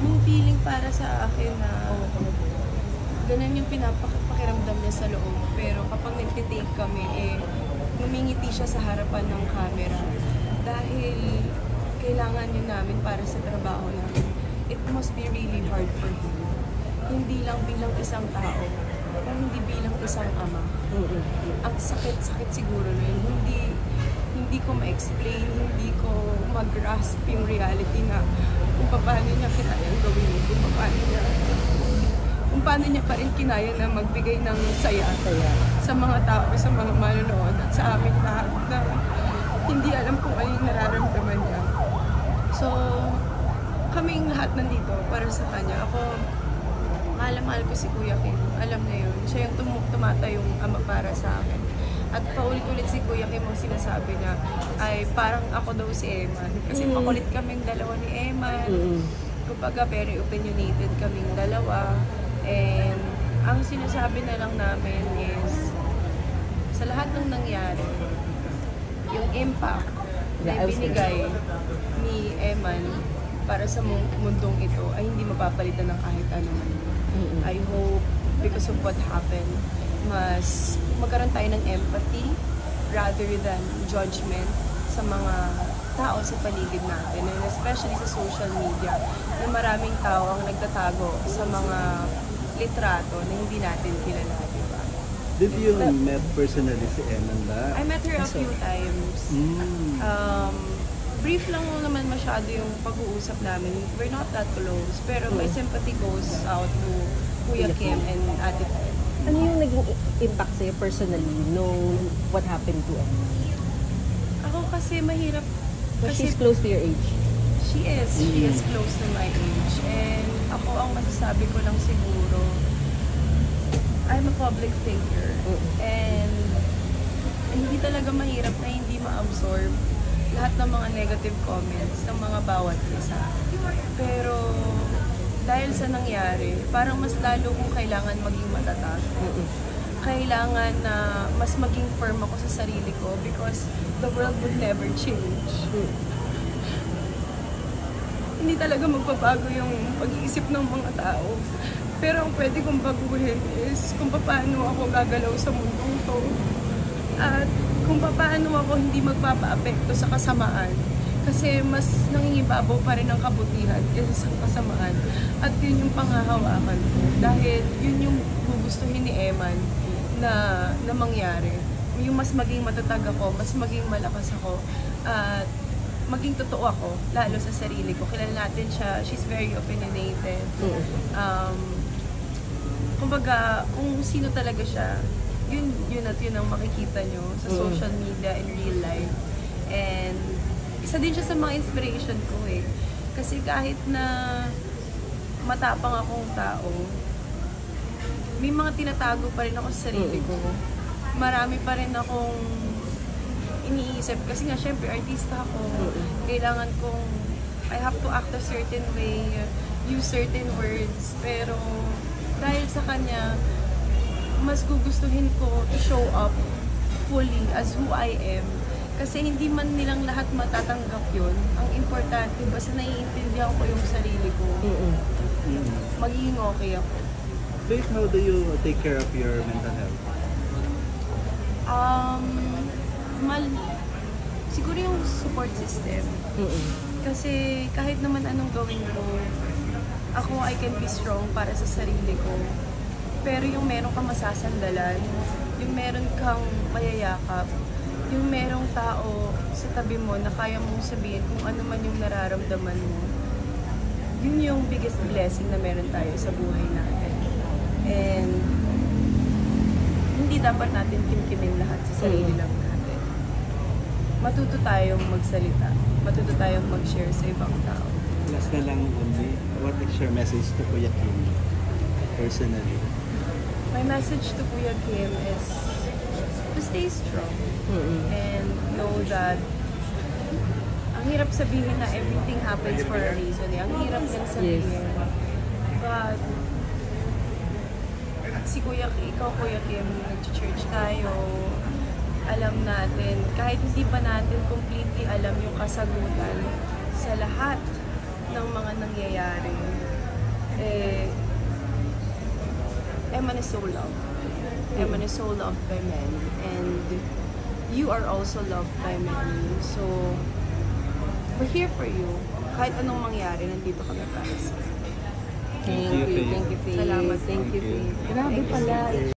May feeling para sa akin na ganun yung pinapakiramdam niya sa loob. Pero kapag nagtitake kami, ngumingiti siya sa harapan ng camera. Dahil kailangan yun namin para sa trabaho namin. It must be really hard for him. Hindi lang bilang isang tao, pero hindi bilang isang ama. Ang sakit-sakit siguro na yun. Hindi ko ma-explain, hindi ko mag-grasp yung reality na kung paano niya kinayang gawin yun, kung paano niya pa rin kinaya na magbigay ng saya sa mga tao, sa mga manonood at sa amin lahat na hindi alam kung ano yung nararamdaman niya. So, kaming lahat nandito para sa kanya. Ako, mahal ko si Kuya Kim. Alam na yun. Siya yung tumatayong ama para sa akin. At paulit-ulit si Kuya Kim ang sinasabi niya ay parang ako daw si Eman. Kasi makulit kaming dalawa ni Eman. Kumbaga very opinionated kaming dalawa. And ang sinasabi na lang namin is sa lahat ng nangyari, yung impact na binigay ni Eman para sa mundong ito ay hindi mapapalitan ng kahit ano man. I hope because of what happened, mas magkaroon tayo ng empathy rather than judgment sa mga tao sa paligid natin, and especially sa social media na maraming tao ang nagtatago sa mga litrato na hindi natin kilala, diba? Did you met personally si Eman? I met her a few times. Brief lang naman masyado yung pag-uusap namin. We're not that close, pero my sympathy goes out to Kuya Kim and Ate Ted. Ano yung naging impact sa'yo personally nung what happened to Emma? Ako kasi mahirap. So Kasi she's close to your age? She is close to my age. And ako ang masasabi ko lang siguro, I'm a public figure. And hindi talaga mahirap na hindi ma-absorb lahat ng mga negative comments ng mga bawat isa. Pero dahil sa nangyari, parang mas lalo kong kailangan maging matatag. Kailangan na mas maging firm ako sa sarili ko because the world would never change. Hindi talaga magbabago yung pag-iisip ng mga tao. Pero ang pwede kong baguhin is kung paano ako gagalaw sa mundong to. At kung paano ako hindi magpapa-apekto sa kasamaan. Kasi mas nangingibabaw pa rin ang kabutihan kaysa sa kasamaan. At yun yung panghahawakan ko. Dahil yun yung gugustuhin ni Eman na mangyari. Yung mas maging matatag ako, mas maging malakas ako, at maging totoo ako, lalo sa sarili ko. Kilala natin siya, she's very opinionated. Kumbaga, kung sino talaga siya, yun at yun ang makikita nyo sa social media in real life. And isa din siya sa mga inspiration ko eh. Kasi kahit na matapang akong tao, may mga tinatago pa rin ako sa sarili ko. Marami pa rin akong iniisip. Kasi nga, syempre, artista ako. Kailangan kong, I have to act a certain way, use certain words. Pero dahil sa kanya, mas gugustuhin ko to show up fully as who I am. Kasi hindi man nilang lahat matatanggap yun. Ang importante, basta naiintindihan ko yung sarili ko, magiging okay ako. Faith, how do you take care of your mental health? Siguro yung support system. Kasi kahit naman anong gawin ko, ako, I can be strong para sa sarili ko. Pero yung meron kang masasandalan, yung meron kang mayayakap, yung merong tao sa tabi mo na kaya mong sabihin kung ano man yung nararamdaman mo, yun yung biggest blessing na meron tayo sa buhay natin. And hindi dapat natin kimkimin lahat sa sarili lang natin. Matuto tayong magsalita, matuto tayong mag-share sa ibang tao. Last na lang, what is your message to Kuya Kim personally? My message to Kuya Kim is to stay strong and know that ang hirap sabihin na everything happens for a reason. Ang hirap din sabihin. But si Kuya Kim, nag-church tayo, alam natin, kahit hindi pa natin completely alam yung kasagutan sa lahat ng mga nangyayari, Eman is so loved. Eman is so loved by many. And you are also loved by many. So, we're here for you. Kahit anong mangyari, nandito kami para sa'yo. Thank you, Faith. Salamat. Thank you, Thank you. Faith. Grabe pala.